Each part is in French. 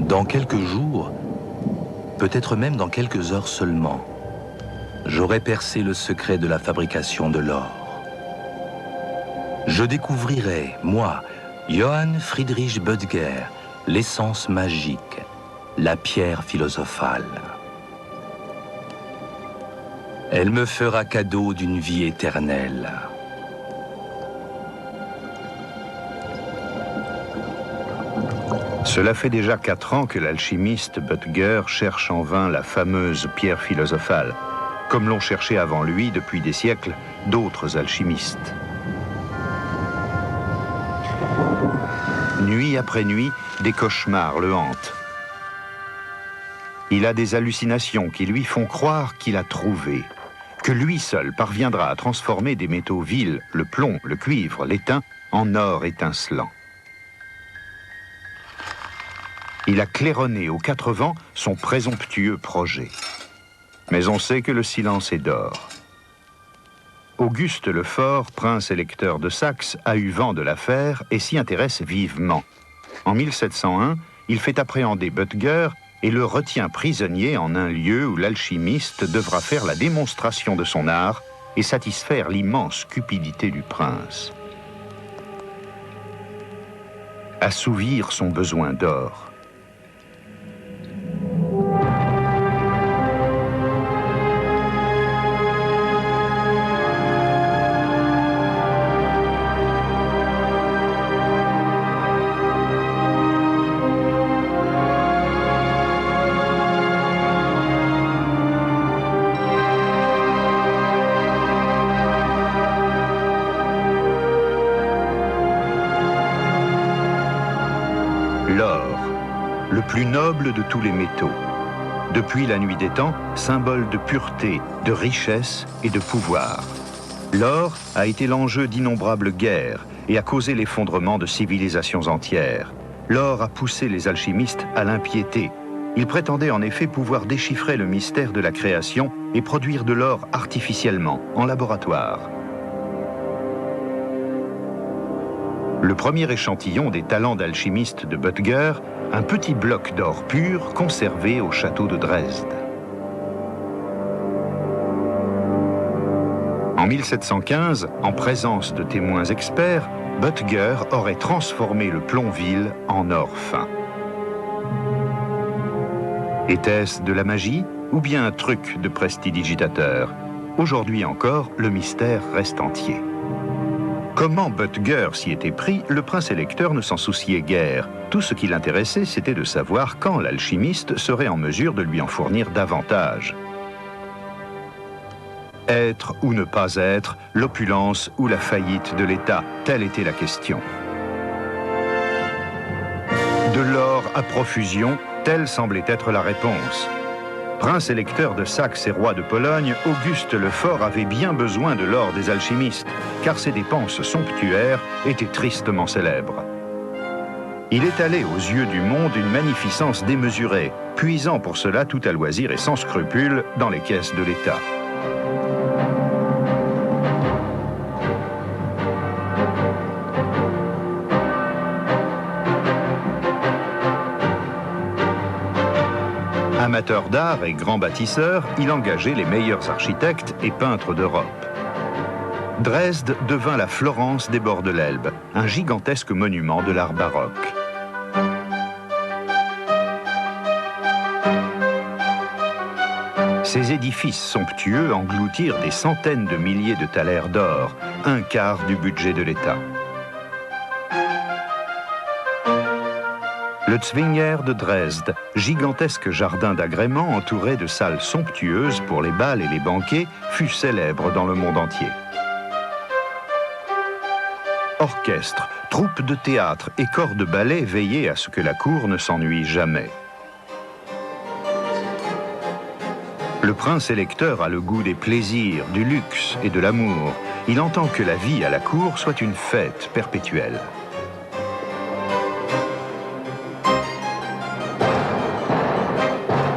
Dans quelques jours, peut-être même dans quelques heures seulement, j'aurai percé le secret de la fabrication de l'or. Je découvrirai, moi, Johann Friedrich Böttger, l'essence magique, la pierre philosophale. Elle me fera cadeau d'une vie éternelle. Cela fait déjà 4 ans que l'alchimiste Böttger cherche en vain la fameuse pierre philosophale, comme l'ont cherché avant lui depuis des siècles d'autres alchimistes. Nuit après nuit, des cauchemars le hantent. Il a des hallucinations qui lui font croire qu'il a trouvé, que lui seul parviendra à transformer des métaux vils, le plomb, le cuivre, l'étain, en or étincelant. Il a claironné aux 4 vents son présomptueux projet. Mais on sait que le silence est d'or. Auguste le Fort, prince électeur de Saxe, a eu vent de l'affaire et s'y intéresse vivement. En 1701, il fait appréhender Böttger et le retient prisonnier en un lieu où l'alchimiste devra faire la démonstration de son art et satisfaire l'immense cupidité du prince. Assouvir son besoin d'or. L'or, le plus noble de tous les métaux. Depuis la nuit des temps, symbole de pureté, de richesse et de pouvoir. L'or a été l'enjeu d'innombrables guerres et a causé l'effondrement de civilisations entières. L'or a poussé les alchimistes à l'impiété. Ils prétendaient en effet pouvoir déchiffrer le mystère de la création et produire de l'or artificiellement, en laboratoire. Le premier échantillon des talents d'alchimiste de Böttger, un petit bloc d'or pur conservé au château de Dresde. En 1715, en présence de témoins experts, Böttger aurait transformé le plomb-vil en or fin. Était-ce de la magie ou bien un truc de prestidigitateur? Aujourd'hui encore, le mystère reste entier. Comment Böttger s'y était pris, le prince électeur ne s'en souciait guère. Tout ce qui l'intéressait, c'était de savoir quand l'alchimiste serait en mesure de lui en fournir davantage. Être ou ne pas être, l'opulence ou la faillite de l'État, telle était la question. De l'or à profusion, telle semblait être la réponse. Prince électeur de Saxe et roi de Pologne, Auguste le Fort avait bien besoin de l'or des alchimistes, car ses dépenses somptuaires étaient tristement célèbres. Il étalait aux yeux du monde une magnificence démesurée, puisant pour cela tout à loisir et sans scrupule dans les caisses de l'État. Amateur d'art et grand bâtisseur, il engageait les meilleurs architectes et peintres d'Europe. Dresde devint la Florence des bords de l'Elbe, un gigantesque monument de l'art baroque. Ces édifices somptueux engloutirent des centaines de milliers de thalers d'or, un quart du budget de l'État. Le Zwinger de Dresde, gigantesque jardin d'agrément entouré de salles somptueuses pour les bals et les banquets, fut célèbre dans le monde entier. Orchestre, troupes de théâtre et corps de ballet veillaient à ce que la cour ne s'ennuie jamais. Le prince électeur a le goût des plaisirs, du luxe et de l'amour. Il entend que la vie à la cour soit une fête perpétuelle.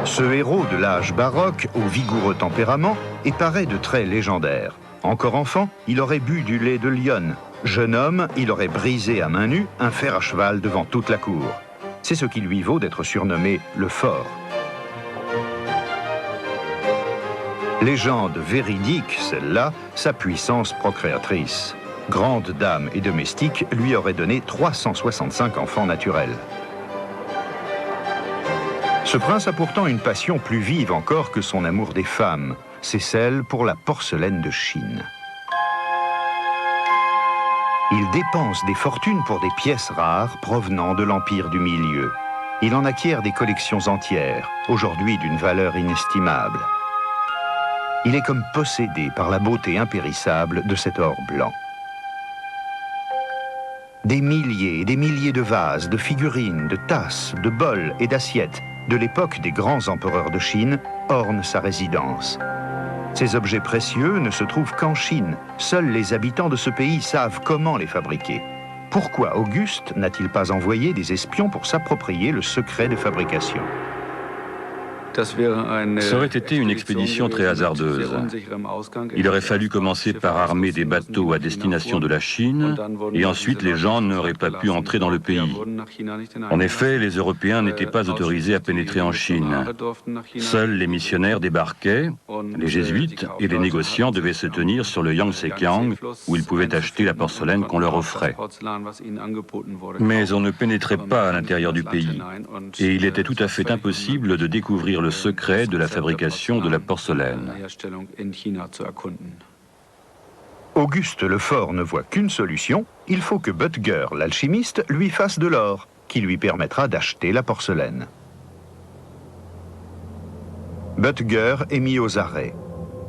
Ce héros de l'âge baroque, au vigoureux tempérament, est paré de traits légendaires. Encore enfant, il aurait bu du lait de lionne. Jeune homme, il aurait brisé à main nue un fer à cheval devant toute la cour. C'est ce qui lui vaut d'être surnommé le Fort. Légende véridique, celle-là, sa puissance procréatrice. Grande dame et domestique lui aurait donné 365 enfants naturels. Ce prince a pourtant une passion plus vive encore que son amour des femmes. C'est celle pour la porcelaine de Chine. Il dépense des fortunes pour des pièces rares provenant de l'Empire du Milieu. Il en acquiert des collections entières, aujourd'hui d'une valeur inestimable. Il est comme possédé par la beauté impérissable de cet or blanc. Des milliers et des milliers de vases, de figurines, de tasses, de bols et d'assiettes de l'époque des grands empereurs de Chine ornent sa résidence. Ces objets précieux ne se trouvent qu'en Chine. Seuls les habitants de ce pays savent comment les fabriquer. Pourquoi Auguste n'a-t-il pas envoyé des espions pour s'approprier le secret de fabrication ? Ça aurait été une expédition très hasardeuse. Il aurait fallu commencer par armer des bateaux à destination de la Chine, et ensuite les gens n'auraient pas pu entrer dans le pays. En effet, les Européens n'étaient pas autorisés à pénétrer en Chine. Seuls les missionnaires débarquaient, les jésuites et les négociants devaient se tenir sur le Yangtze-Kiang, où ils pouvaient acheter la porcelaine qu'on leur offrait. Mais on ne pénétrait pas à l'intérieur du pays, et il était tout à fait impossible de découvrir le secret de la fabrication de la porcelaine. Auguste le Fort ne voit qu'une solution, il faut que Böttger, l'alchimiste, lui fasse de l'or, qui lui permettra d'acheter la porcelaine. Böttger est mis aux arrêts.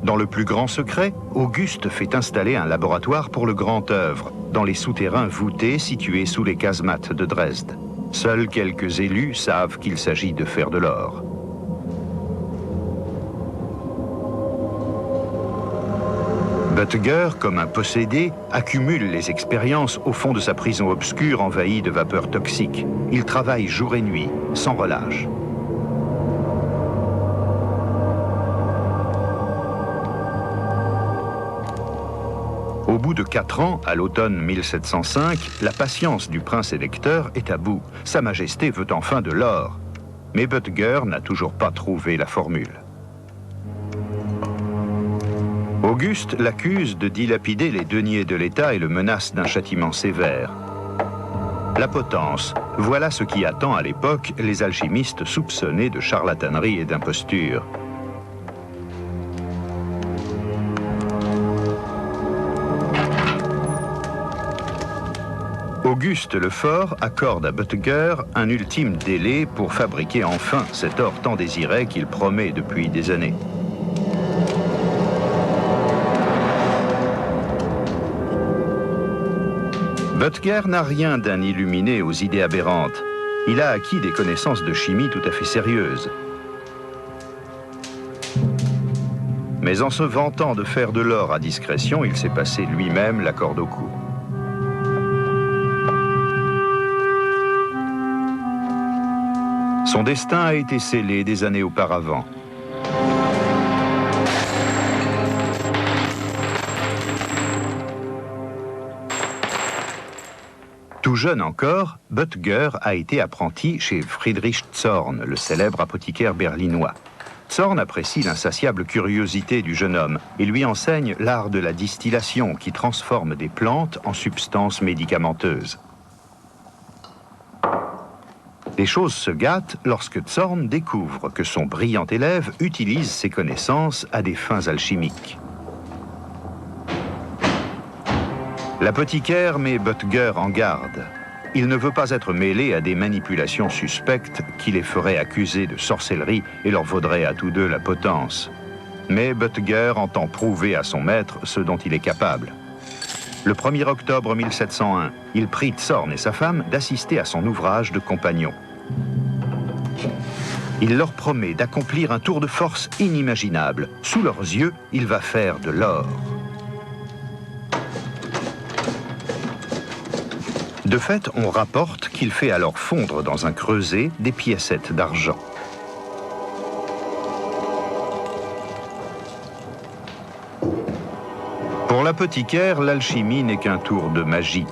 Dans le plus grand secret, Auguste fait installer un laboratoire pour le grand œuvre, dans les souterrains voûtés situés sous les casemates de Dresde. Seuls quelques élus savent qu'il s'agit de faire de l'or. Böttger, comme un possédé, accumule les expériences au fond de sa prison obscure envahie de vapeurs toxiques. Il travaille jour et nuit, sans relâche. Au bout de 4 ans, à l'automne 1705, la patience du prince électeur est à bout. Sa Majesté veut enfin de l'or. Mais Böttger n'a toujours pas trouvé la formule. Auguste l'accuse de dilapider les deniers de l'État et le menace d'un châtiment sévère. La potence, voilà ce qui attend à l'époque les alchimistes soupçonnés de charlatanerie et d'imposture. Auguste le Fort accorde à Böttger un ultime délai pour fabriquer enfin cet or tant désiré qu'il promet depuis des années. Böttger n'a rien d'un illuminé aux idées aberrantes. Il a acquis des connaissances de chimie tout à fait sérieuses. Mais en se vantant de faire de l'or à discrétion, il s'est passé lui-même la corde au cou. Son destin a été scellé des années auparavant. Tout jeune encore, Böttger a été apprenti chez Friedrich Zorn, le célèbre apothicaire berlinois. Zorn apprécie l'insatiable curiosité du jeune homme et lui enseigne l'art de la distillation qui transforme des plantes en substances médicamenteuses. Les choses se gâtent lorsque Zorn découvre que son brillant élève utilise ses connaissances à des fins alchimiques. L'apothicaire met Böttger en garde. Il ne veut pas être mêlé à des manipulations suspectes qui les feraient accuser de sorcellerie et leur vaudraient à tous deux la potence. Mais Böttger entend prouver à son maître ce dont il est capable. Le 1er octobre 1701, il prie Zorn et sa femme d'assister à son ouvrage de compagnon. Il leur promet d'accomplir un tour de force inimaginable. Sous leurs yeux, il va faire de l'or. De fait, on rapporte qu'il fait alors fondre dans un creuset des piécettes d'argent. Pour l'apothicaire, l'alchimie n'est qu'un tour de magie.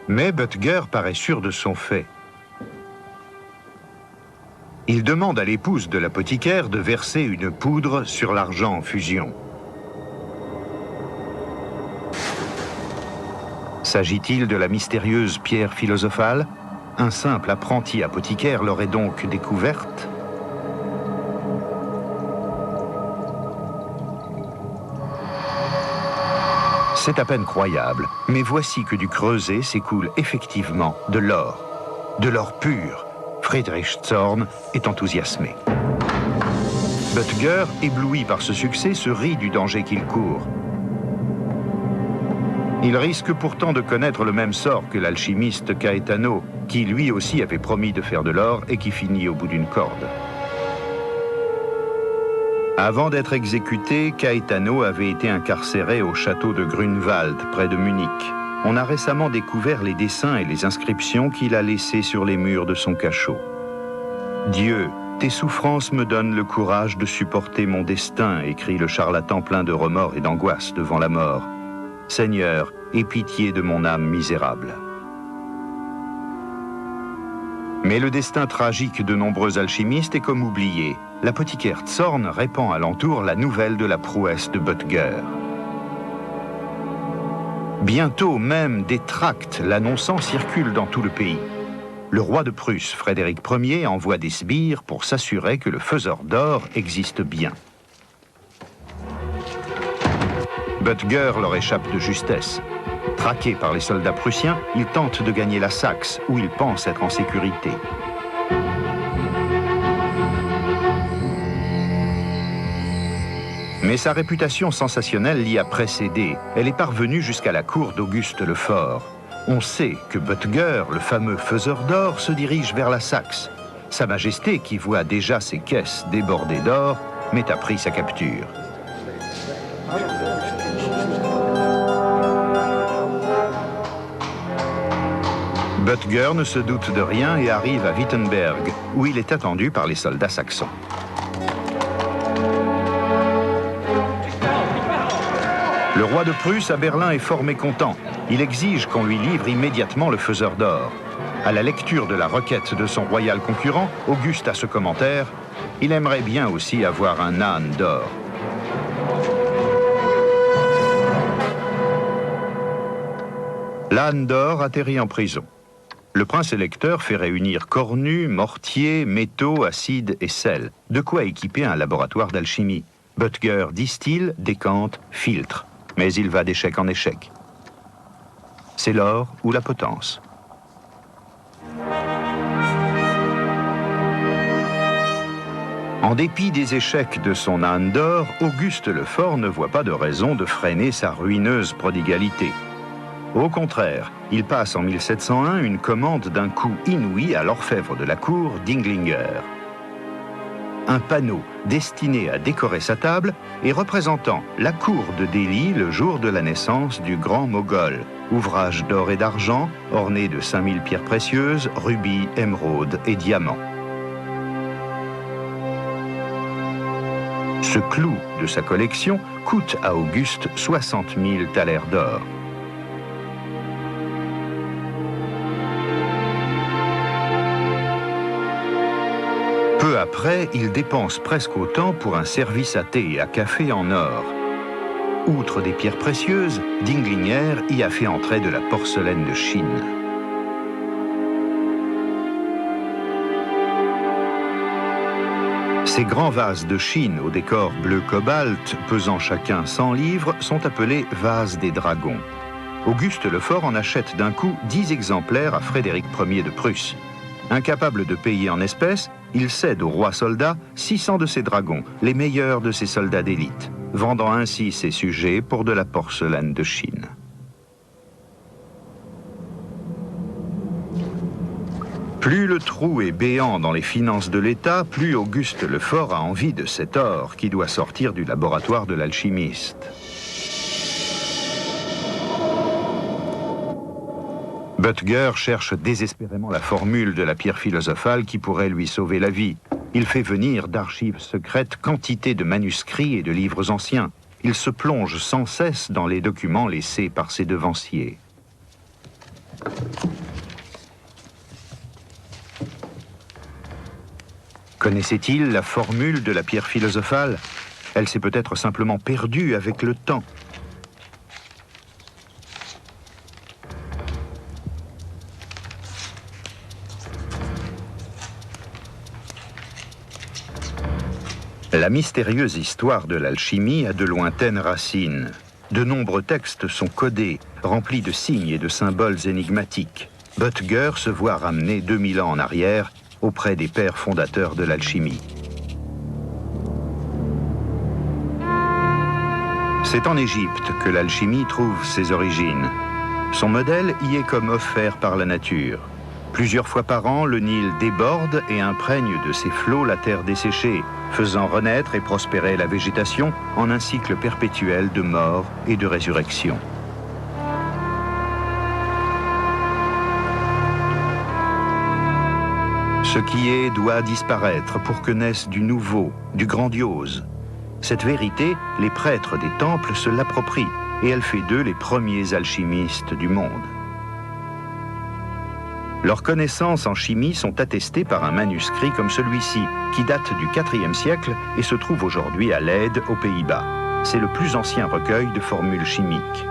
Mais Böttger paraît sûr de son fait. Il demande à l'épouse de l'apothicaire de verser une poudre sur l'argent en fusion. S'agit-il de la mystérieuse pierre philosophale? Un simple apprenti apothicaire l'aurait donc découverte? C'est à peine croyable, mais voici que du creuset s'écoule effectivement de l'or pur. Friedrich Zorn est enthousiasmé. Böttger, ébloui par ce succès, se rit du danger qu'il court. Il risque pourtant de connaître le même sort que l'alchimiste Caetano, qui lui aussi avait promis de faire de l'or et qui finit au bout d'une corde. Avant d'être exécuté, Caetano avait été incarcéré au château de Grunwald, près de Munich. On a récemment découvert les dessins et les inscriptions qu'il a laissés sur les murs de son cachot. « Dieu, tes souffrances me donnent le courage de supporter mon destin », écrit le charlatan plein de remords et d'angoisse devant la mort. « Seigneur, aie pitié de mon âme misérable. » Mais le destin tragique de nombreux alchimistes est comme oublié. L'apothicaire Zorn répand alentour la nouvelle de la prouesse de Böttger. Bientôt même, des tracts l'annonçant circulent dans tout le pays. Le roi de Prusse, Frédéric Ier, envoie des sbires pour s'assurer que le faiseur d'or existe bien. Böttger leur échappe de justesse. Traqué par les soldats prussiens, il tente de gagner la Saxe, où il pense être en sécurité. Mais sa réputation sensationnelle l'y a précédé. Elle est parvenue jusqu'à la cour d'Auguste le Fort. On sait que Böttger, le fameux faiseur d'or, se dirige vers la Saxe. Sa Majesté, qui voit déjà ses caisses débordées d'or, met à prix sa capture. Böttger ne se doute de rien et arrive à Wittenberg, où il est attendu par les soldats saxons. Le roi de Prusse à Berlin est fort mécontent. Il exige qu'on lui livre immédiatement le faiseur d'or. À la lecture de la requête de son royal concurrent, Auguste a ce commentaire: « Il aimerait bien aussi avoir un âne d'or. » L'âne d'or atterrit en prison. Le prince électeur fait réunir cornues, mortiers, métaux, acides et sel. De quoi équiper un laboratoire d'alchimie. Böttger distille, décante, filtre. Mais il va d'échec en échec. C'est l'or ou la potence. En dépit des échecs de son âne d'or, Auguste le Fort ne voit pas de raison de freiner sa ruineuse prodigalité. Au contraire, il passe en 1701 une commande d'un coût inouï à l'orfèvre de la cour, Dinglinger. Un panneau destiné à décorer sa table et représentant la cour de Delhi le jour de la naissance du grand Moghol. Ouvrage d'or et d'argent, orné de 5000 pierres précieuses, rubis, émeraudes et diamants. Ce clou de sa collection coûte à Auguste 60 000 thalers d'or. Peu après, il dépense presque autant pour un service à thé et à café en or. Outre des pierres précieuses, Dinglinger y a fait entrer de la porcelaine de Chine. Ces grands vases de Chine au décor bleu cobalt, pesant chacun 100 livres, sont appelés vases des dragons. Auguste le Fort en achète d'un coup 10 exemplaires à Frédéric Ier de Prusse. Incapable de payer en espèces, il cède au roi soldat 600 de ses dragons, les meilleurs de ses soldats d'élite, vendant ainsi ses sujets pour de la porcelaine de Chine. Plus le trou est béant dans les finances de l'État, plus Auguste le Fort a envie de cet or qui doit sortir du laboratoire de l'alchimiste. Böttger cherche désespérément la formule de la pierre philosophale qui pourrait lui sauver la vie. Il fait venir d'archives secrètes quantité de manuscrits et de livres anciens. Il se plonge sans cesse dans les documents laissés par ses devanciers. Connaissait-il la formule de la pierre philosophale? Elle s'est peut-être simplement perdue avec le temps. La mystérieuse histoire de l'alchimie a de lointaines racines. De nombreux textes sont codés, remplis de signes et de symboles énigmatiques. Böttger se voit ramener 2000 ans en arrière auprès des pères fondateurs de l'alchimie. C'est en Égypte que l'alchimie trouve ses origines. Son modèle y est comme offert par la nature. Plusieurs fois par an, le Nil déborde et imprègne de ses flots la terre desséchée, faisant renaître et prospérer la végétation en un cycle perpétuel de mort et de résurrection. Ce qui est doit disparaître pour que naisse du nouveau, du grandiose. Cette vérité, les prêtres des temples se l'approprient et elle fait d'eux les premiers alchimistes du monde. Leurs connaissances en chimie sont attestées par un manuscrit comme celui-ci, qui date du IVe siècle et se trouve aujourd'hui à Leyde, aux Pays-Bas. C'est le plus ancien recueil de formules chimiques.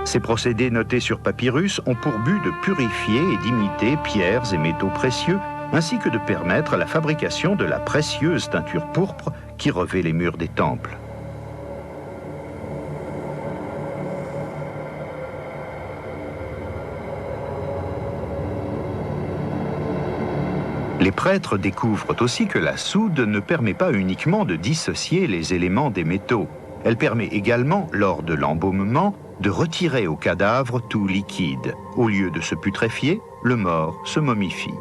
Ces procédés notés sur papyrus ont pour but de purifier et d'imiter pierres et métaux précieux, ainsi que de permettre la fabrication de la précieuse teinture pourpre qui revêt les murs des temples. Les prêtres découvrent aussi que la soude ne permet pas uniquement de dissocier les éléments des métaux. Elle permet également, lors de l'embaumement, de retirer au cadavre tout liquide. Au lieu de se putréfier, le mort se momifie.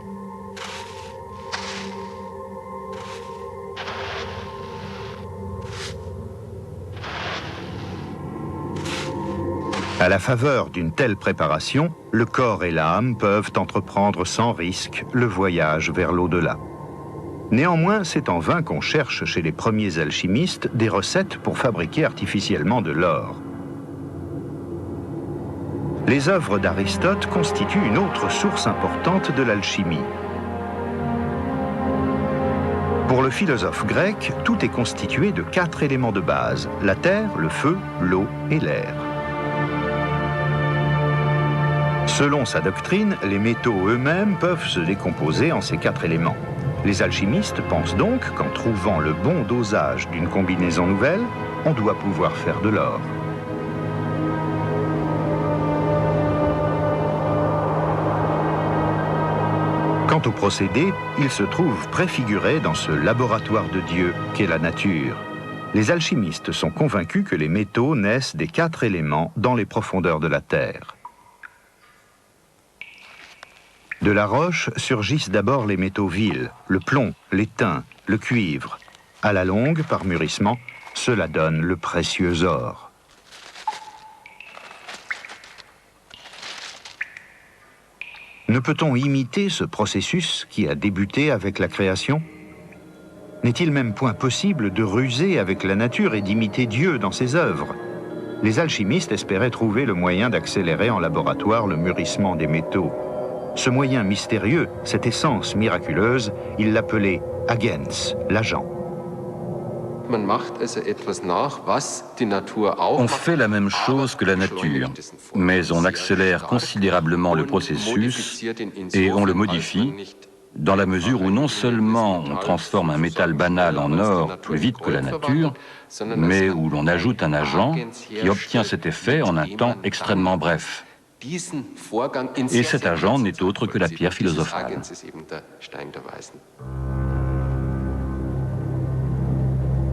À la faveur d'une telle préparation, le corps et l'âme peuvent entreprendre sans risque le voyage vers l'au-delà. Néanmoins, c'est en vain qu'on cherche chez les premiers alchimistes des recettes pour fabriquer artificiellement de l'or. Les œuvres d'Aristote constituent une autre source importante de l'alchimie. Pour le philosophe grec, tout est constitué de 4 éléments de base: la terre, le feu, l'eau et l'air. Selon sa doctrine, les métaux eux-mêmes peuvent se décomposer en ces 4 éléments. Les alchimistes pensent donc qu'en trouvant le bon dosage d'une combinaison nouvelle, on doit pouvoir faire de l'or. Quant au procédé, il se trouve préfiguré dans ce laboratoire de Dieu qu'est la nature. Les alchimistes sont convaincus que les métaux naissent des 4 éléments dans les profondeurs de la terre. De la roche surgissent d'abord les métaux vils, le plomb, l'étain, le cuivre. À la longue, par mûrissement, cela donne le précieux or. Ne peut-on imiter ce processus qui a débuté avec la création? N'est-il même point possible de ruser avec la nature et d'imiter Dieu dans ses œuvres? Les alchimistes espéraient trouver le moyen d'accélérer en laboratoire le mûrissement des métaux. Ce moyen mystérieux, cette essence miraculeuse, ils l'appelaient Agens, l'agent. On fait la même chose que la nature, mais on accélère considérablement le processus et on le modifie dans la mesure où non seulement on transforme un métal banal en or plus vite que la nature, mais où l'on ajoute un agent qui obtient cet effet en un temps extrêmement bref. Et cet agent n'est autre que la pierre philosophale.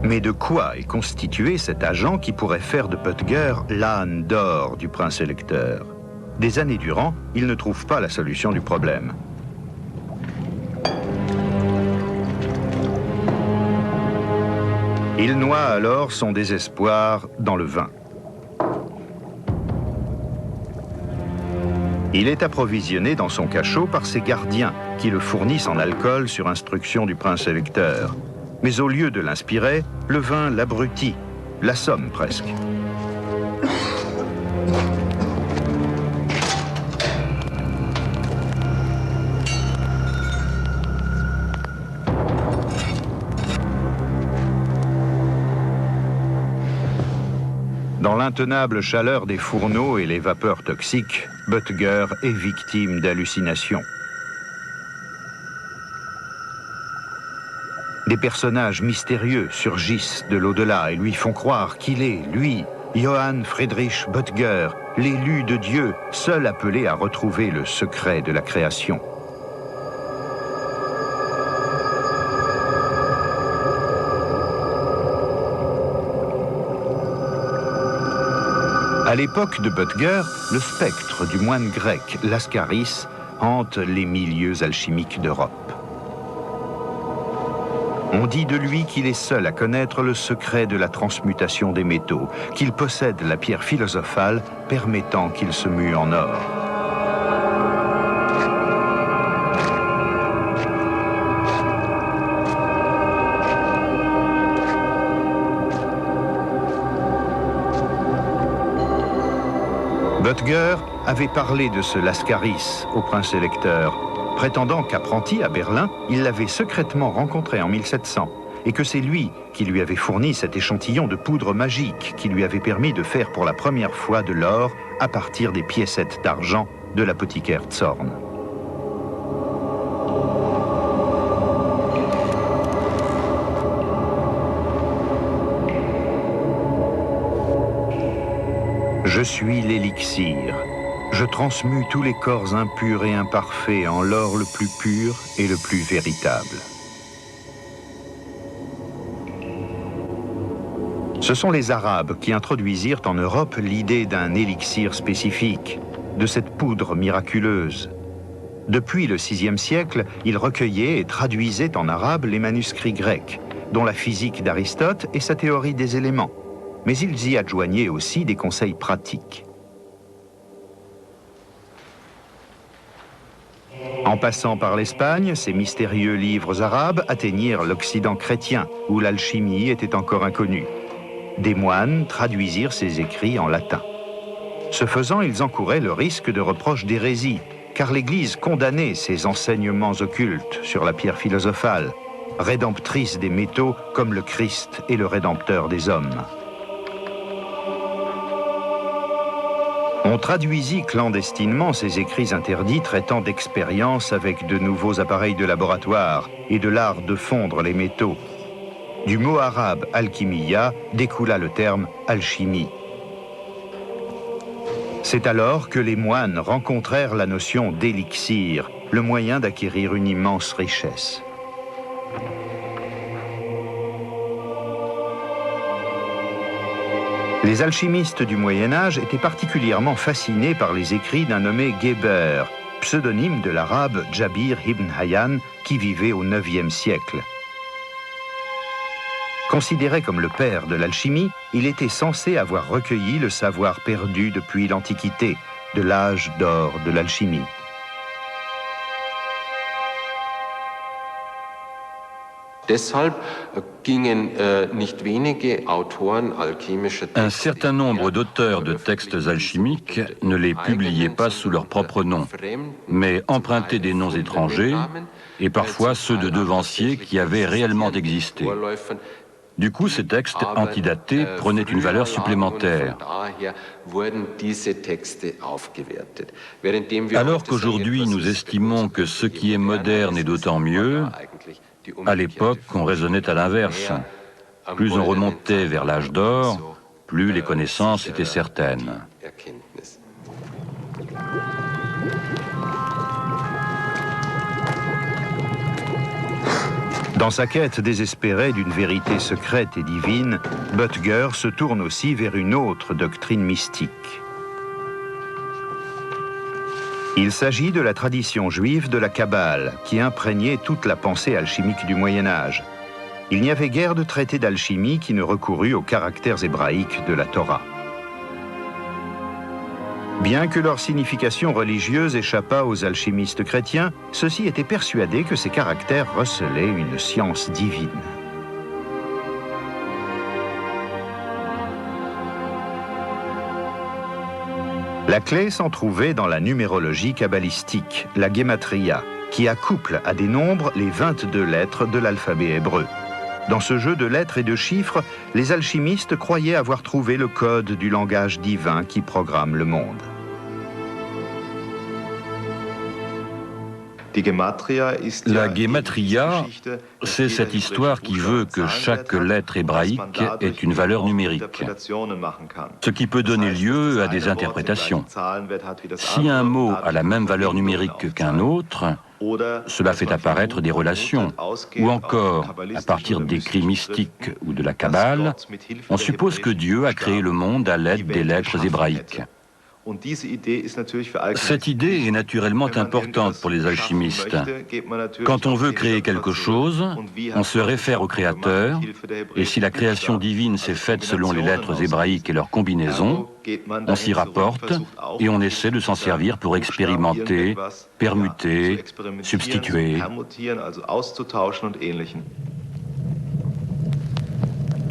Mais de quoi est constitué cet agent qui pourrait faire de Böttger l'âne d'or du prince électeur? Des années durant, il ne trouve pas la solution du problème. Il noie alors son désespoir dans le vin. Il est approvisionné dans son cachot par ses gardiens qui le fournissent en alcool sur instruction du prince électeur. Mais au lieu de l'inspirer, le vin l'abrutit, l'assomme presque. Dans l'intenable chaleur des fourneaux et les vapeurs toxiques, Butger est victime d'hallucinations. Des personnages mystérieux surgissent de l'au-delà et lui font croire qu'il est, lui, Johann Friedrich Butger, l'élu de Dieu, seul appelé à retrouver le secret de la création. À l'époque de Butger, le spectre du moine grec Lascaris hante les milieux alchimiques d'Europe. On dit de lui qu'il est seul à connaître le secret de la transmutation des métaux, qu'il possède la pierre philosophale permettant qu'il se mue en or. Butger avait parlé de ce Lascaris au prince électeur, prétendant qu'apprenti à Berlin, il l'avait secrètement rencontré en 1700 et que c'est lui qui lui avait fourni cet échantillon de poudre magique qui lui avait permis de faire pour la première fois de l'or à partir des piécettes d'argent de l'apothicaire Zorn. Je suis l'élixir. Je transmue tous les corps impurs et imparfaits en l'or le plus pur et le plus véritable. Ce sont les Arabes qui introduisirent en Europe l'idée d'un élixir spécifique, de cette poudre miraculeuse. Depuis le VIe siècle, ils recueillaient et traduisaient en arabe les manuscrits grecs, dont la physique d'Aristote et sa théorie des éléments. Mais ils y adjoignaient aussi des conseils pratiques. En passant par l'Espagne, ces mystérieux livres arabes atteignirent l'Occident chrétien, où l'alchimie était encore inconnue. Des moines traduisirent ces écrits en latin. Ce faisant, ils encouraient le risque de reproches d'hérésie, car l'Église condamnait ces enseignements occultes sur la pierre philosophale, rédemptrice des métaux comme le Christ est le rédempteur des hommes. On traduisit clandestinement ces écrits interdits traitant d'expériences avec de nouveaux appareils de laboratoire et de l'art de fondre les métaux. Du mot arabe alchimia découla le terme alchimie. C'est alors que les moines rencontrèrent la notion d'élixir, le moyen d'acquérir une immense richesse. Les alchimistes du Moyen-Âge étaient particulièrement fascinés par les écrits d'un nommé Geber, pseudonyme de l'arabe Jabir ibn Hayyan, qui vivait au IXe siècle. Considéré comme le père de l'alchimie, il était censé avoir recueilli le savoir perdu depuis l'Antiquité, de l'âge d'or de l'alchimie. Un certain nombre d'auteurs de textes alchimiques ne les publiaient pas sous leur propre nom, mais empruntaient des noms étrangers et parfois ceux de devanciers qui avaient réellement existé. Du coup, ces textes antidatés prenaient une valeur supplémentaire. Alors qu'aujourd'hui, nous estimons que ce qui est moderne est d'autant mieux, à l'époque, on raisonnait à l'inverse. Plus on remontait vers l'âge d'or, plus les connaissances étaient certaines. Dans sa quête désespérée d'une vérité secrète et divine, Butger se tourne aussi vers une autre doctrine mystique. Il s'agit de la tradition juive de la Kabbale, qui imprégnait toute la pensée alchimique du Moyen-Âge. Il n'y avait guère de traité d'alchimie qui ne recourût aux caractères hébraïques de la Torah. Bien que leur signification religieuse échappât aux alchimistes chrétiens, ceux-ci étaient persuadés que ces caractères recelaient une science divine. La clé s'en trouvait dans la numérologie kabbalistique, la Gematria, qui accouple à des nombres les 22 lettres de l'alphabet hébreu. Dans ce jeu de lettres et de chiffres, les alchimistes croyaient avoir trouvé le code du langage divin qui programme le monde. La Gematria, c'est cette histoire qui veut que chaque lettre hébraïque ait une valeur numérique, ce qui peut donner lieu à des interprétations. Si un mot a la même valeur numérique qu'un autre, cela fait apparaître des relations, ou encore, à partir d'écrits mystiques ou de la Kabbale, on suppose que Dieu a créé le monde à l'aide des lettres hébraïques. Cette idée est naturellement importante pour les alchimistes. Quand on veut créer quelque chose, on se réfère au Créateur, et si la création divine s'est faite selon les lettres hébraïques et leurs combinaisons, on s'y rapporte et on essaie de s'en servir pour expérimenter, permuter, substituer.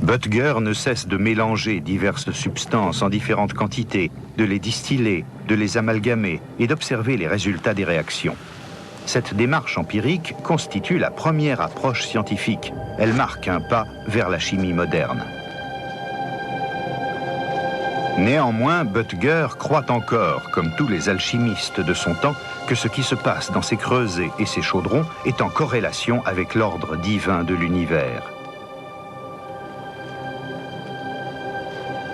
Böttger ne cesse de mélanger diverses substances en différentes quantités, de les distiller, de les amalgamer et d'observer les résultats des réactions. Cette démarche empirique constitue la première approche scientifique. Elle marque un pas vers la chimie moderne. Néanmoins, Böttger croit encore, comme tous les alchimistes de son temps, que ce qui se passe dans ces creusets et ces chaudrons est en corrélation avec l'ordre divin de l'univers.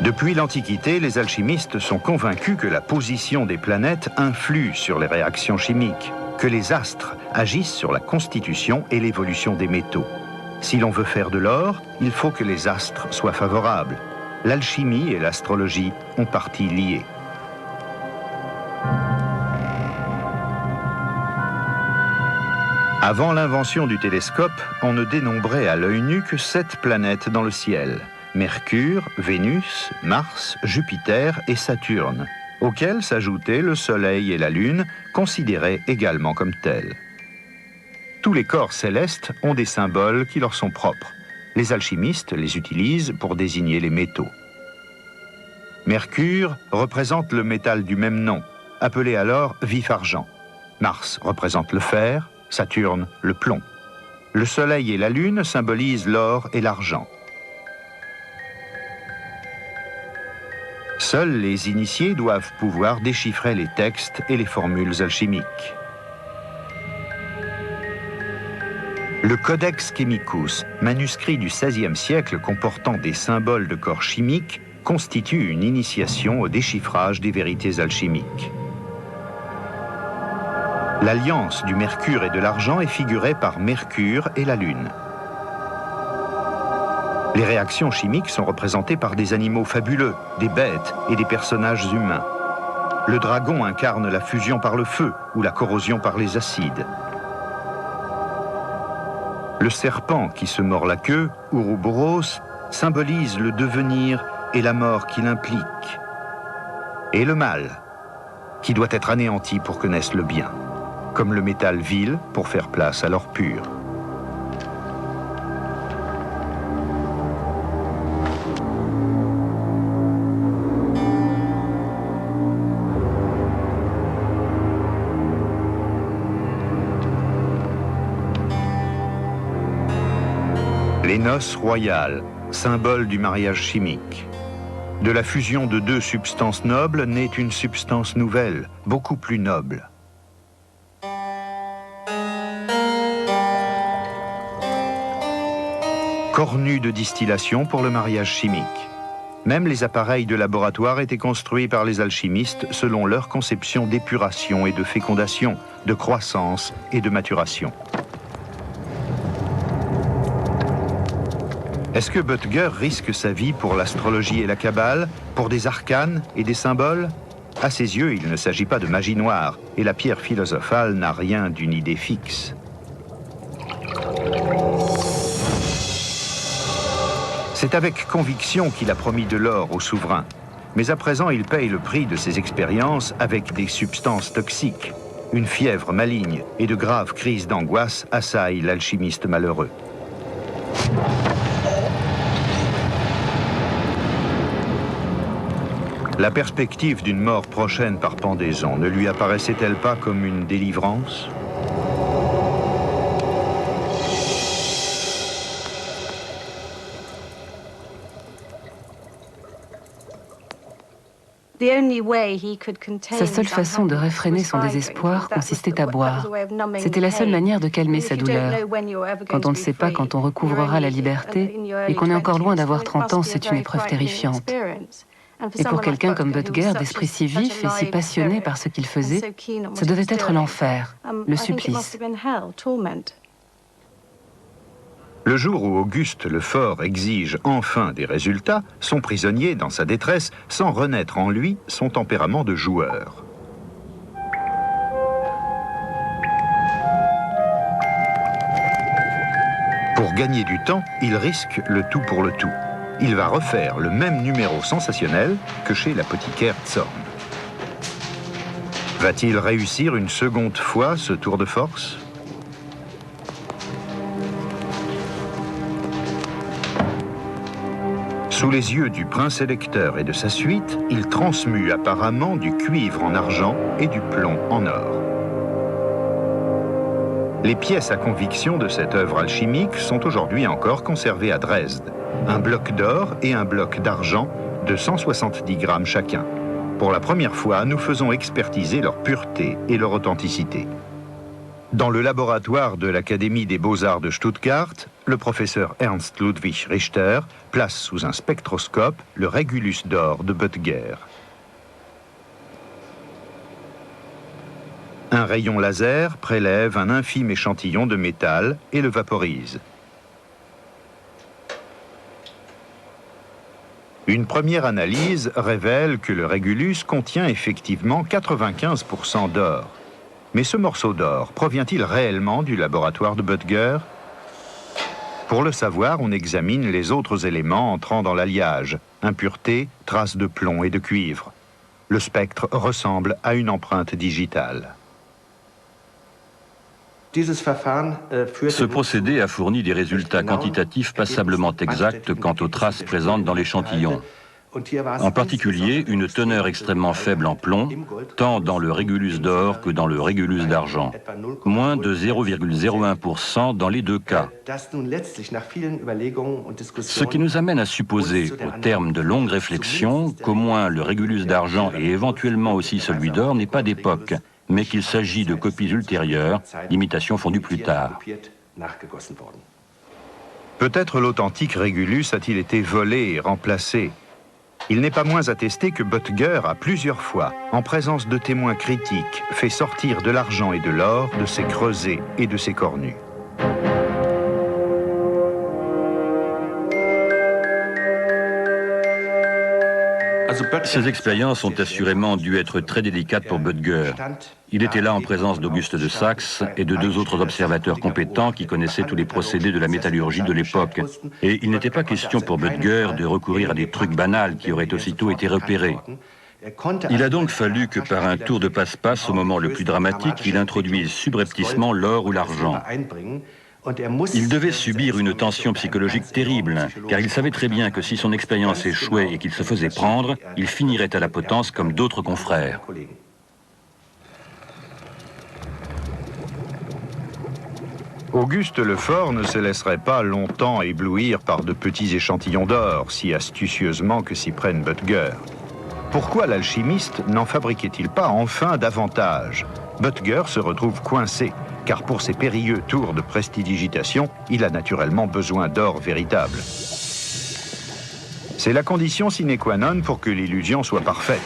Depuis l'Antiquité, les alchimistes sont convaincus que la position des planètes influe sur les réactions chimiques, que les astres agissent sur la constitution et l'évolution des métaux. Si l'on veut faire de l'or, il faut que les astres soient favorables. L'alchimie et l'astrologie ont partie liée. Avant l'invention du télescope, on ne dénombrait à l'œil nu que 7 planètes dans le ciel. Mercure, Vénus, Mars, Jupiter et Saturne, auxquels s'ajoutaient le Soleil et la Lune, considérés également comme tels. Tous les corps célestes ont des symboles qui leur sont propres. Les alchimistes les utilisent pour désigner les métaux. Mercure représente le métal du même nom, appelé alors vif-argent. Mars représente le fer, Saturne le plomb. Le Soleil et la Lune symbolisent l'or et l'argent. Seuls les initiés doivent pouvoir déchiffrer les textes et les formules alchimiques. Le Codex Chemicus, manuscrit du XVIe siècle comportant des symboles de corps chimiques, constitue une initiation au déchiffrage des vérités alchimiques. L'alliance du mercure et de l'argent est figurée par Mercure et la Lune. Les réactions chimiques sont représentées par des animaux fabuleux, des bêtes et des personnages humains. Le dragon incarne la fusion par le feu ou la corrosion par les acides. Le serpent qui se mord la queue, Ouroboros, symbolise le devenir et la mort qu'il implique. Et le mal, qui doit être anéanti pour que naisse le bien, comme le métal vil pour faire place à l'or pur. Les noces royales, symbole du mariage chimique. De la fusion de 2 substances nobles naît une substance nouvelle, beaucoup plus noble. Cornu de distillation pour le mariage chimique. Même les appareils de laboratoire étaient construits par les alchimistes selon leur conception d'épuration et de fécondation, de croissance et de maturation. Est-ce que Böttger risque sa vie pour l'astrologie et la Kabbale, pour des arcanes et des symboles? À ses yeux, il ne s'agit pas de magie noire, et la pierre philosophale n'a rien d'une idée fixe. C'est avec conviction qu'il a promis de l'or au souverain. Mais à présent, il paye le prix de ses expériences avec des substances toxiques. Une fièvre maligne et de graves crises d'angoisse assaillent l'alchimiste malheureux. La perspective d'une mort prochaine par pendaison ne lui apparaissait-elle pas comme une délivrance ? Sa seule façon de réfréner son désespoir consistait à boire. C'était la seule manière de calmer sa douleur. Quand on ne sait pas quand on recouvrera la liberté et qu'on est encore loin d'avoir 30 ans, c'est une épreuve terrifiante. Et pour quelqu'un comme Butger, d'esprit si vif et si passionné par ce qu'il faisait, ça devait être l'enfer, le supplice. Le jour où Auguste Lefort exige enfin des résultats, son prisonnier, dans sa détresse, sent renaître en lui son tempérament de joueur. Pour gagner du temps, il risque le tout pour le tout. Il va refaire le même numéro sensationnel que chez l'apothicaire Zorn. Va-t-il réussir une seconde fois ce tour de force ? Sous les yeux du prince électeur et de sa suite, il transmue apparemment du cuivre en argent et du plomb en or. Les pièces à conviction de cette œuvre alchimique sont aujourd'hui encore conservées à Dresde. Un bloc d'or et un bloc d'argent de 170 grammes chacun. Pour la première fois, nous faisons expertiser leur pureté et leur authenticité. Dans le laboratoire de l'Académie des Beaux-Arts de Stuttgart, le professeur Ernst Ludwig Richter place sous un spectroscope le Régulus d'or de Butger. Un rayon laser prélève un infime échantillon de métal et le vaporise. Une première analyse révèle que le Régulus contient effectivement 95% d'or. Mais ce morceau d'or provient-il réellement du laboratoire de Butger ? Pour le savoir, on examine les autres éléments entrant dans l'alliage, impuretés, traces de plomb et de cuivre. Le spectre ressemble à une empreinte digitale. Ce procédé a fourni des résultats quantitatifs passablement exacts quant aux traces présentes dans l'échantillon. En particulier, une teneur extrêmement faible en plomb, tant dans le Régulus d'or que dans le Régulus d'argent. Moins de 0,01% dans les deux cas. Ce qui nous amène à supposer, au terme de longues réflexions, qu'au moins le Régulus d'argent et éventuellement aussi celui d'or n'est pas d'époque, mais qu'il s'agit de copies ultérieures, d'imitations fondues plus tard. Peut-être l'authentique Régulus a-t-il été volé et remplacé. Il n'est pas moins attesté que Butger a plusieurs fois, en présence de témoins critiques, fait sortir de l'argent et de l'or de ses creusets et de ses cornues. Ces expériences ont assurément dû être très délicates pour Butger. Il était là en présence d'Auguste de Saxe et de deux autres observateurs compétents qui connaissaient tous les procédés de la métallurgie de l'époque. Et il n'était pas question pour Butger de recourir à des trucs banals qui auraient aussitôt été repérés. Il a donc fallu que par un tour de passe-passe au moment le plus dramatique, il introduise subrepticement l'or ou l'argent. Il devait subir une tension psychologique terrible, car il savait très bien que si son expérience échouait et qu'il se faisait prendre, il finirait à la potence comme d'autres confrères. Auguste Lefort ne se laisserait pas longtemps éblouir par de petits échantillons d'or, si astucieusement que s'y prenne Butger. Pourquoi l'alchimiste n'en fabriquait-il pas enfin davantage ? Butger se retrouve coincé, car pour ses périlleux tours de prestidigitation, il a naturellement besoin d'or véritable. C'est la condition sine qua non pour que l'illusion soit parfaite.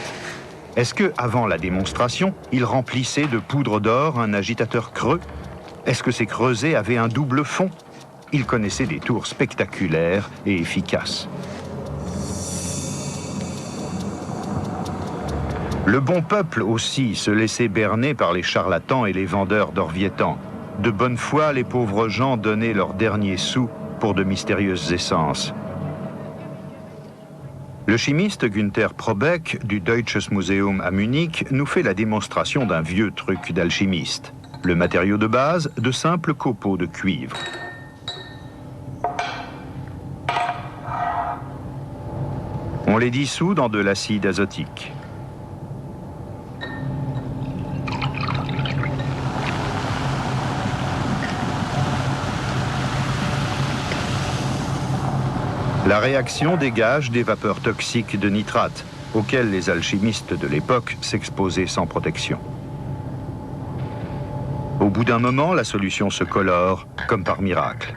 Est-ce que, avant la démonstration, il remplissait de poudre d'or un agitateur creux ? Est-ce que ces creusets avaient un double fond ? Il connaissait des tours spectaculaires et efficaces. Le bon peuple aussi se laissait berner par les charlatans et les vendeurs d'Orviétan. De bonne foi, les pauvres gens donnaient leurs derniers sous pour de mystérieuses essences. Le chimiste Günther Probeck du Deutsches Museum à Munich nous fait la démonstration d'un vieux truc d'alchimiste. Le matériau de base, de simples copeaux de cuivre. On les dissout dans de l'acide azotique. La réaction dégage des vapeurs toxiques de nitrate. auxquels les alchimistes de l'époque s'exposaient sans protection. Au bout d'un moment, la solution se colore, comme par miracle.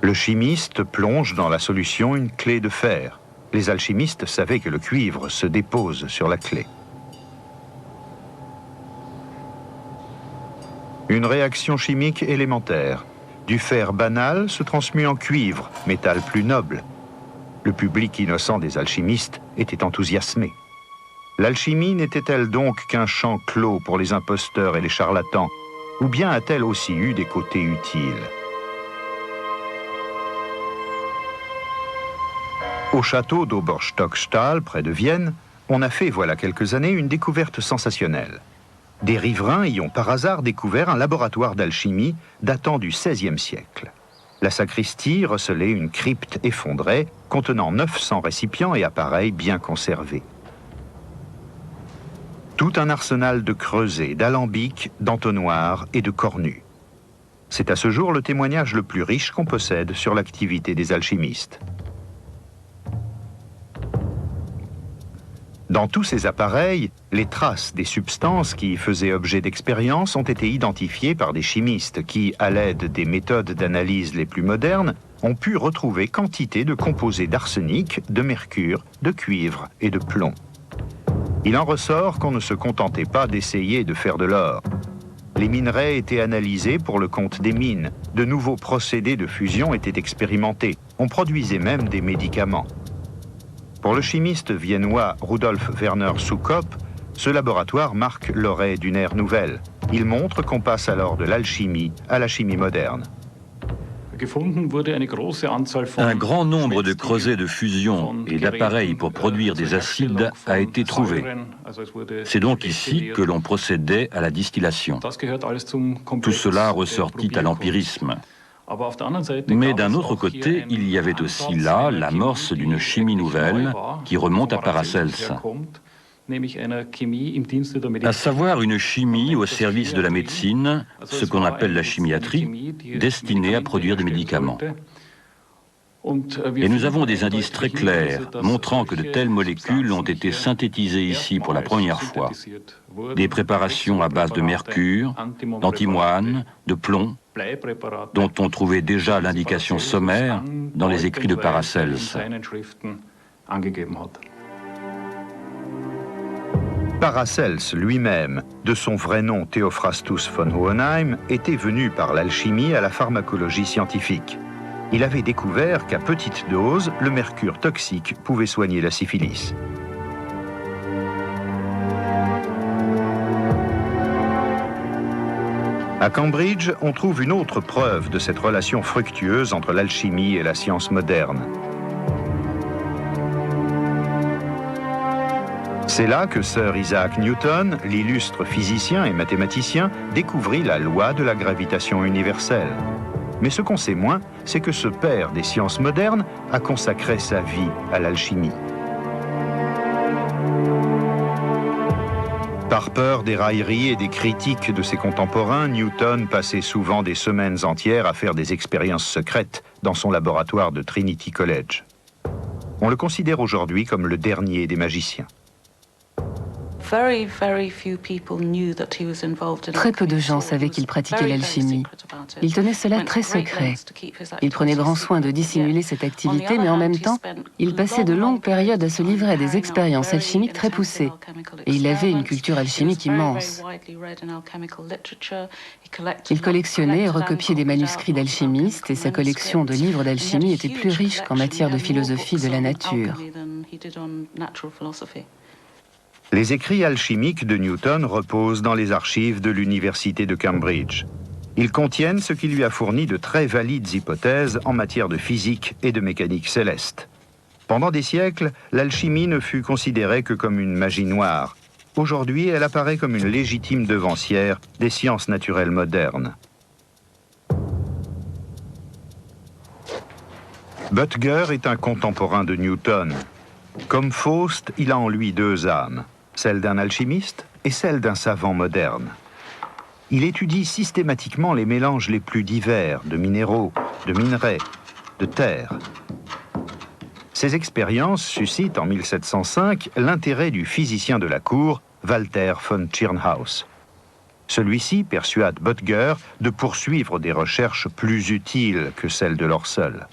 Le chimiste plonge dans la solution une clé de fer. Les alchimistes savaient que le cuivre se dépose sur la clé. Une réaction chimique élémentaire. Du fer banal se transmue en cuivre, métal plus noble. Le public innocent des alchimistes était enthousiasmé. L'alchimie n'était-elle donc qu'un champ clos pour les imposteurs et les charlatans, ou bien a-t-elle aussi eu des côtés utiles? Au château d'Oberstockstahl, près de Vienne, on a fait, voilà quelques années, une découverte sensationnelle. Des riverains y ont par hasard découvert un laboratoire d'alchimie datant du XVIe siècle. La sacristie recelait une crypte effondrée contenant 900 récipients et appareils bien conservés. Tout un arsenal de creusets, d'alambics, d'entonnoirs et de cornues. C'est à ce jour le témoignage le plus riche qu'on possède sur l'activité des alchimistes. Dans tous ces appareils, les traces des substances qui y faisaient objet d'expérience ont été identifiées par des chimistes qui, à l'aide des méthodes d'analyse les plus modernes, ont pu retrouver quantité de composés d'arsenic, de mercure, de cuivre et de plomb. Il en ressort qu'on ne se contentait pas d'essayer de faire de l'or. Les minerais étaient analysés pour le compte des mines, de nouveaux procédés de fusion étaient expérimentés, on produisait même des médicaments. Pour le chimiste viennois Rudolf Werner Suckow, ce laboratoire marque l'orée d'une ère nouvelle. Il montre qu'on passe alors de l'alchimie à la chimie moderne. Un grand nombre de creusets de fusion et d'appareils pour produire des acides a été trouvé. C'est donc ici que l'on procédait à la distillation. Tout cela ressortit à l'empirisme. Mais d'un autre côté, il y avait aussi là l'amorce d'une chimie nouvelle qui remonte à Paracels, à savoir une chimie au service de la médecine, ce qu'on appelle la chimiatrie, destinée à produire des médicaments. Et nous avons des indices très clairs montrant que de telles molécules ont été synthétisées ici pour la première fois. Des préparations à base de mercure, d'antimoine, de plomb, dont on trouvait déjà l'indication sommaire dans les écrits de Paracels. Paracels lui-même, de son vrai nom Theophrastus von Hohenheim, était venu par l'alchimie à la pharmacologie scientifique. Il avait découvert qu'à petite dose, le mercure toxique pouvait soigner la syphilis. À Cambridge, on trouve une autre preuve de cette relation fructueuse entre l'alchimie et la science moderne. C'est là que Sir Isaac Newton, l'illustre physicien et mathématicien, découvrit la loi de la gravitation universelle. Mais ce qu'on sait moins, c'est que ce père des sciences modernes a consacré sa vie à l'alchimie. Par peur des railleries et des critiques de ses contemporains, Newton passait souvent des semaines entières à faire des expériences secrètes dans son laboratoire de Trinity College. On le considère aujourd'hui comme le dernier des magiciens. Très peu de gens savaient qu'il pratiquait l'alchimie. Il tenait cela très secret. Il prenait grand soin de dissimuler cette activité, mais en même temps, il passait de longues périodes à se livrer à des expériences alchimiques très poussées. Et il avait une culture alchimique immense. Il collectionnait et recopiait des manuscrits d'alchimistes, et sa collection de livres d'alchimie était plus riche qu'en matière de philosophie de la nature. Les écrits alchimiques de Newton reposent dans les archives de l'université de Cambridge. Ils contiennent ce qui lui a fourni de très valides hypothèses en matière de physique et de mécanique céleste. Pendant des siècles, l'alchimie ne fut considérée que comme une magie noire. Aujourd'hui, elle apparaît comme une légitime devancière des sciences naturelles modernes. Butger est un contemporain de Newton. Comme Faust, il a en lui deux âmes, celle d'un alchimiste et celle d'un savant moderne. Il étudie systématiquement les mélanges les plus divers de minéraux, de minerais, de terre. Ces expériences suscitent en 1705 l'intérêt du physicien de la cour, Walther von Tschirnhaus. Celui-ci persuade Böttger de poursuivre des recherches plus utiles que celles de l'or seul.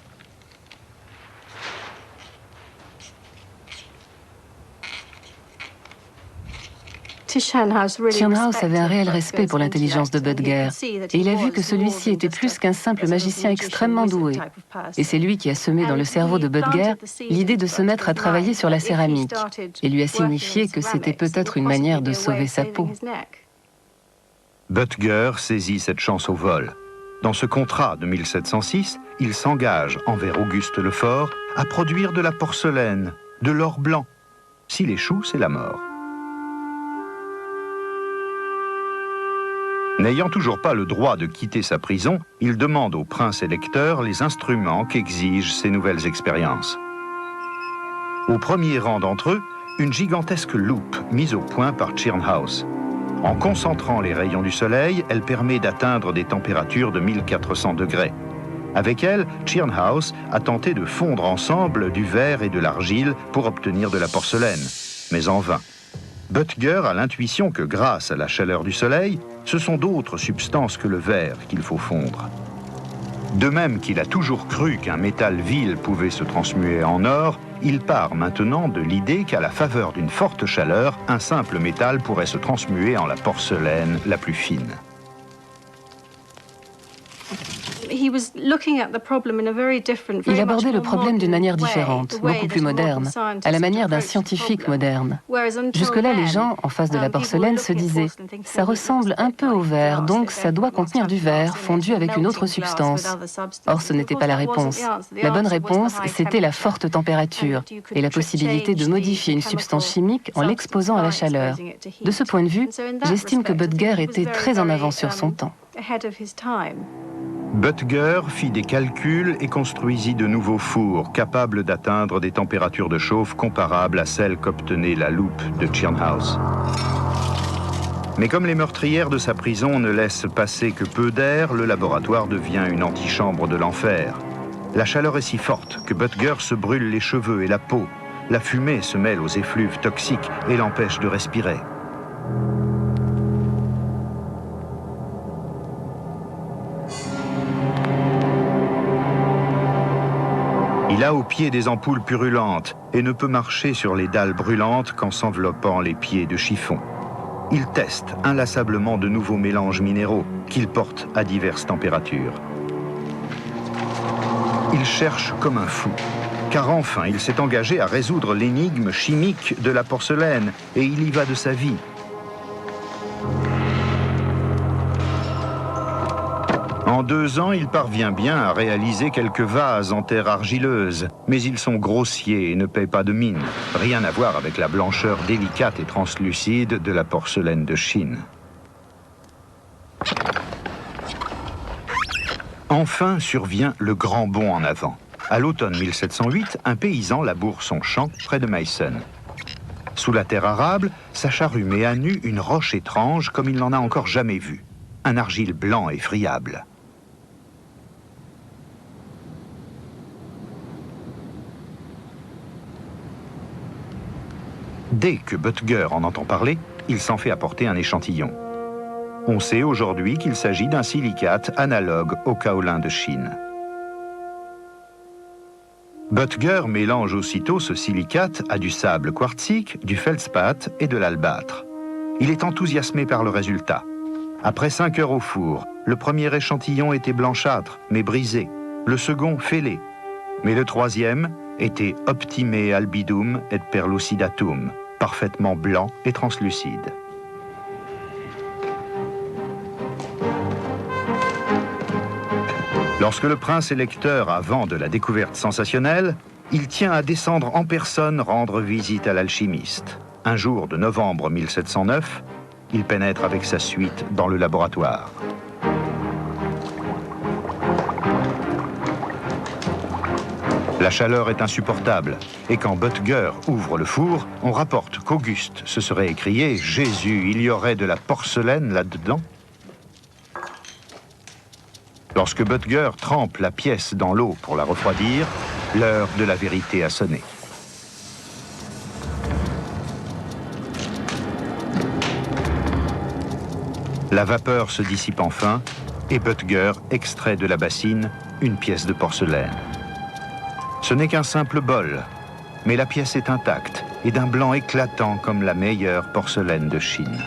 Tschirnhaus avait un réel respect pour l'intelligence de Böttger, et il a vu que celui-ci était plus qu'un simple magicien extrêmement doué. Et c'est lui qui a semé dans le cerveau de Böttger l'idée de se mettre à travailler sur la céramique, et lui a signifié que c'était peut-être une manière de sauver sa peau. Böttger saisit cette chance au vol. Dans ce contrat de 1706, il s'engage envers Auguste Lefort à produire de la porcelaine, de l'or blanc. S'il échoue, c'est la mort. N'ayant toujours pas le droit de quitter sa prison, il demande au prince électeur les instruments qu'exigent ces nouvelles expériences. Au premier rang d'entre eux, une gigantesque loupe mise au point par Tschirnhaus. En concentrant les rayons du soleil, elle permet d'atteindre des températures de 1400 degrés. Avec elle, Tschirnhaus a tenté de fondre ensemble du verre et de l'argile pour obtenir de la porcelaine, mais en vain. Böttger a l'intuition que grâce à la chaleur du soleil, ce sont d'autres substances que le verre qu'il faut fondre. De même qu'il a toujours cru qu'un métal vil pouvait se transmuer en or, il part maintenant de l'idée qu'à la faveur d'une forte chaleur, un simple métal pourrait se transmuer en la porcelaine la plus fine. Il abordait le problème d'une manière différente, beaucoup plus moderne, à la manière d'un scientifique moderne. Jusque-là, les gens, en face de la porcelaine, se disaient « ça ressemble un peu au verre, donc ça doit contenir du verre fondu avec une autre substance ». Or, ce n'était pas la réponse. La bonne réponse, c'était la forte température et la possibilité de modifier une substance chimique en l'exposant à la chaleur. De ce point de vue, j'estime que Böttger était très en avance sur son temps. Böttger fit des calculs et construisit de nouveaux fours capables d'atteindre des températures de chauffe comparables à celles qu'obtenait la loupe de Tschirnhaus. Mais comme les meurtrières de sa prison ne laissent passer que peu d'air, le laboratoire devient une antichambre de l'enfer. La chaleur est si forte que Böttger se brûle les cheveux et la peau. La fumée se mêle aux effluves toxiques et l'empêche de respirer. Il a aux pieds des ampoules purulentes et ne peut marcher sur les dalles brûlantes qu'en s'enveloppant les pieds de chiffon. Il teste inlassablement de nouveaux mélanges minéraux qu'il porte à diverses températures. Il cherche comme un fou, car enfin il s'est engagé à résoudre l'énigme chimique de la porcelaine et il y va de sa vie. En 2 ans, il parvient bien à réaliser quelques vases en terre argileuse, mais ils sont grossiers et ne paient pas de mine. Rien à voir avec la blancheur délicate et translucide de la porcelaine de Chine. Enfin survient le grand bond en avant. À l'automne 1708, un paysan laboure son champ près de Meissen. Sous la terre arable, sa charrue met à nu une roche étrange comme il n'en a encore jamais vue. Un argile blanc et friable. Dès que Böttger en entend parler, il s'en fait apporter un échantillon. On sait aujourd'hui qu'il s'agit d'un silicate analogue au kaolin de Chine. Böttger mélange aussitôt ce silicate à du sable quartzique, du feldspath et de l'albâtre. Il est enthousiasmé par le résultat. Après 5 heures au four, le premier échantillon était blanchâtre, mais brisé. Le second, fêlé. Mais le troisième était optime albidum et perlucidatum, parfaitement blanc et translucide. Lorsque le prince électeur a vent de la découverte sensationnelle, il tient à descendre en personne rendre visite à l'alchimiste. Un jour de novembre 1709, il pénètre avec sa suite dans le laboratoire. La chaleur est insupportable, et quand Böttger ouvre le four, on rapporte qu'Auguste se serait écrié « Jésus, il y aurait de la porcelaine là-dedans » Lorsque Böttger trempe la pièce dans l'eau pour la refroidir, l'heure de la vérité a sonné. La vapeur se dissipe enfin et Böttger extrait de la bassine une pièce de porcelaine. Ce n'est qu'un simple bol, mais la pièce est intacte et d'un blanc éclatant comme la meilleure porcelaine de Chine.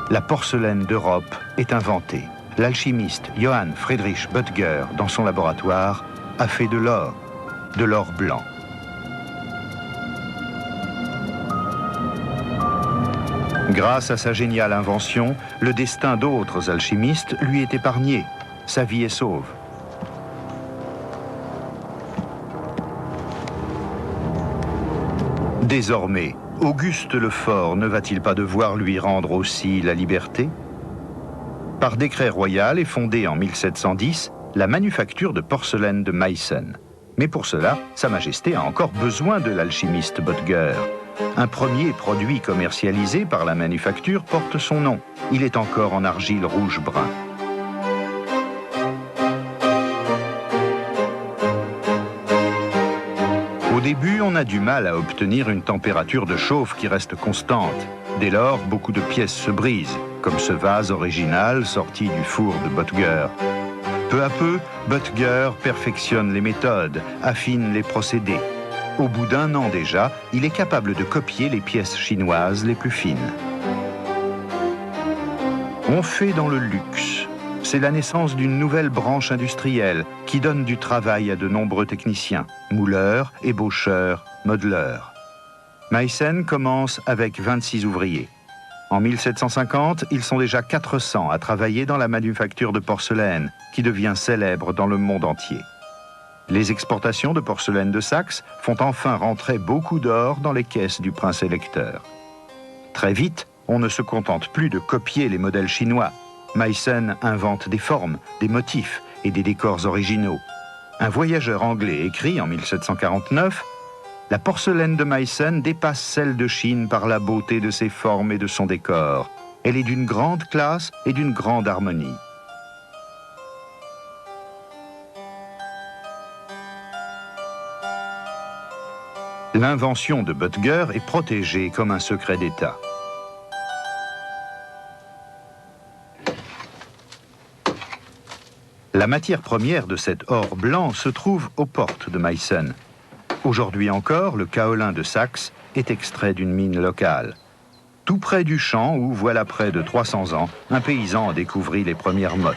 La porcelaine d'Europe est inventée. L'alchimiste Johann Friedrich Böttger, dans son laboratoire, a fait de l'or blanc. Grâce à sa géniale invention, le destin d'autres alchimistes lui est épargné. Sa vie est sauve. Désormais, Auguste le Fort ne va-t-il pas devoir lui rendre aussi la liberté? Par décret royal est fondée en 1710 la manufacture de porcelaine de Meissen. Mais pour cela, Sa Majesté a encore besoin de l'alchimiste Böttger. Un premier produit commercialisé par la manufacture porte son nom. Il est encore en argile rouge-brun. Au début, on a du mal à obtenir une température de chauffe qui reste constante. Dès lors, beaucoup de pièces se brisent, comme ce vase original sorti du four de Böttger. Peu à peu, Böttger perfectionne les méthodes, affine les procédés. Au bout d'un an déjà, il est capable de copier les pièces chinoises les plus fines. On fait dans le luxe. C'est la naissance d'une nouvelle branche industrielle qui donne du travail à de nombreux techniciens, mouleurs, ébaucheurs, modeleurs. Meissen commence avec 26 ouvriers. En 1750, ils sont déjà 400 à travailler dans la manufacture de porcelaine, qui devient célèbre dans le monde entier. Les exportations de porcelaine de Saxe font enfin rentrer beaucoup d'or dans les caisses du prince électeur. Très vite, on ne se contente plus de copier les modèles chinois. Meissen invente des formes, des motifs et des décors originaux. Un voyageur anglais écrit en 1749 « La porcelaine de Meissen dépasse celle de Chine par la beauté de ses formes et de son décor. Elle est d'une grande classe et d'une grande harmonie. » L'invention de Böttger est protégée comme un secret d'État. La matière première de cet or blanc se trouve aux portes de Meissen. Aujourd'hui encore, le kaolin de Saxe est extrait d'une mine locale. Tout près du champ où, voilà près de 300 ans, un paysan a découvert les premières mottes.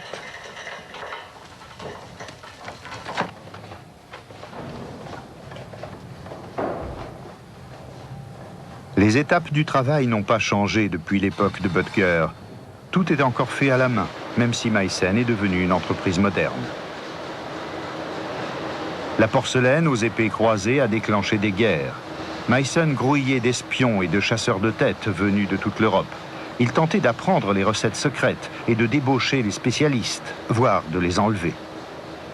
Les étapes du travail n'ont pas changé depuis l'époque de Böttger. Tout est encore fait à la main, même si Meissen est devenue une entreprise moderne. La porcelaine aux épées croisées a déclenché des guerres. Meissen grouillait d'espions et de chasseurs de tête venus de toute l'Europe. Il tentait d'apprendre les recettes secrètes et de débaucher les spécialistes, voire de les enlever.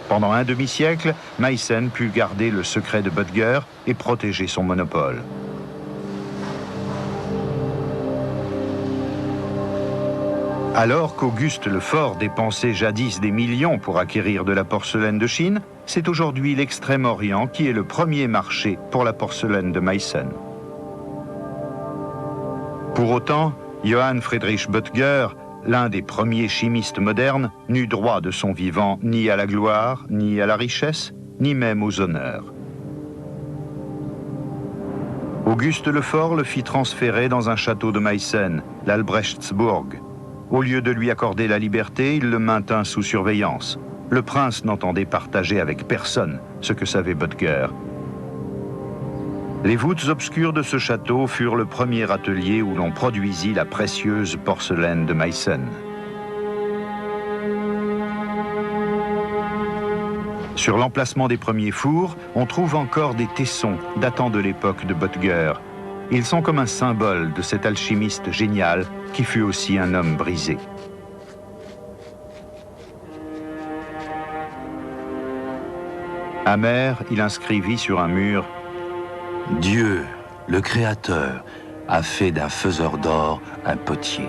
Pendant un demi-siècle, Meissen put garder le secret de Böttger et protéger son monopole. Alors qu'Auguste le Fort dépensait jadis des millions pour acquérir de la porcelaine de Chine, c'est aujourd'hui l'Extrême-Orient qui est le premier marché pour la porcelaine de Meissen. Pour autant, Johann Friedrich Böttger, l'un des premiers chimistes modernes, n'eut droit de son vivant ni à la gloire, ni à la richesse, ni même aux honneurs. Auguste le Fort le fit transférer dans un château de Meissen, l'Albrechtsburg. Au lieu de lui accorder la liberté, il le maintint sous surveillance. Le prince n'entendait partager avec personne ce que savait Böttger. Les voûtes obscures de ce château furent le premier atelier où l'on produisit la précieuse porcelaine de Meissen. Sur l'emplacement des premiers fours, on trouve encore des tessons datant de l'époque de Böttger. Ils sont comme un symbole de cet alchimiste génial qui fut aussi un homme brisé. Amer, il inscrivit sur un mur « Dieu, le Créateur, a fait d'un faiseur d'or un potier. »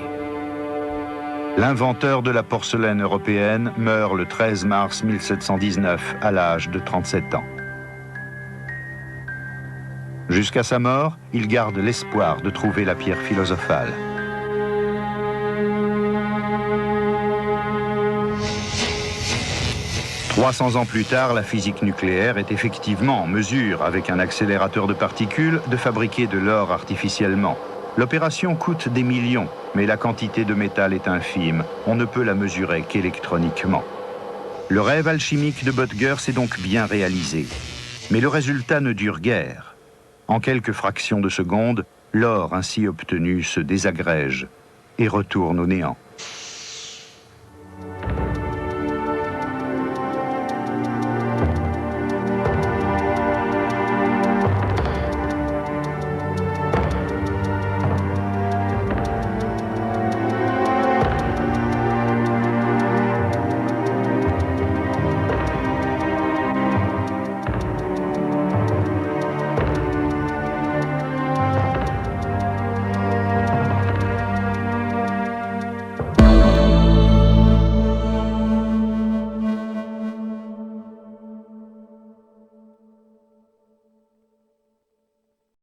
L'inventeur de la porcelaine européenne meurt le 13 mars 1719 à l'âge de 37 ans. Jusqu'à sa mort, il garde l'espoir de trouver la pierre philosophale. « 300 ans plus tard, la physique nucléaire est effectivement en mesure, avec un accélérateur de particules, de fabriquer de l'or artificiellement. L'opération coûte des millions, mais la quantité de métal est infime. On ne peut la mesurer qu'électroniquement. Le rêve alchimique de Böttger s'est donc bien réalisé. Mais le résultat ne dure guère. En quelques fractions de seconde, l'or ainsi obtenu se désagrège et retourne au néant.